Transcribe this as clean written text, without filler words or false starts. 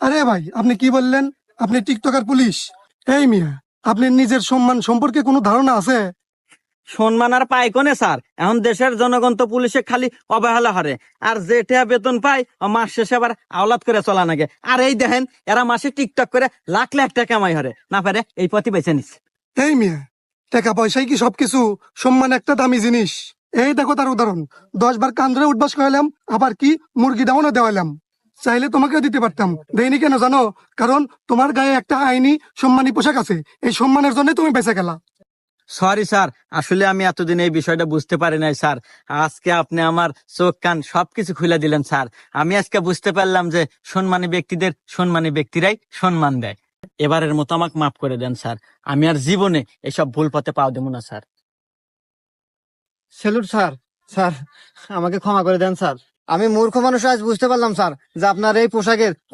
আরে ভাই, আপনি কি বললেন? আপনি টিকটকার পুলিশ? এই মিয়া, আপনার নিজের সম্মান সম্পর্কে কোনো ধারণা আছে? সম্মান আর পায় কোনে স্যার? এখন দেশের জনগণ তো পুলিশে খালি অবহেলা হারে, আর যেটা বেতন পায় ও মাস শেষে আবার আওলাদ করে চলা নাগে। আর এই দেখেন, এরা মাসে টিকটক করে লাখ লাখ টাকা কামাই হরে, না পারে এই পথই বেছে নিচ্ছে। এই মিয়া, টাকা পয়সাই কি সবকিছু? সম্মান একটা দামি জিনিস। এই দেখো তার উদাহরণ, 10 বার কান ধরে উঠবাস করালাম, আবার কি মুরগি দামও দেওয়ালাম। চাইলে তোমাকেও দিতে পারতাম, দেইনি কেন জানো? কারণ তোমার গায়ে একটা আইনি সম্মানী পোশাক আছে, এই সম্মানের জন্য তুমি বেঁচে গেলা। সরি স্যার, আসলে আমি এতদিন এই বিষয়টা বুঝতে পারি নাই স্যার। আজকে আপনি আমার চোখ কান সবকিছু খুলে দিলেন স্যার। আমি আজকে বুঝতে পারলাম যে সম্মানী ব্যক্তিদের সম্মানী ব্যক্তিরাই সম্মান দেয়। এবারের মতো আমাকে মাফ করে দেন স্যার। আমি আর জীবনে এসব ভুল পথে পাও দেবো না স্যার। Salute sir. স্যার, আমাকে ক্ষমা করে দেন স্যার। আমি মূর্খ মানুষ, আজ বুঝতে পারলাম স্যার যে আপনার এই পোশাকের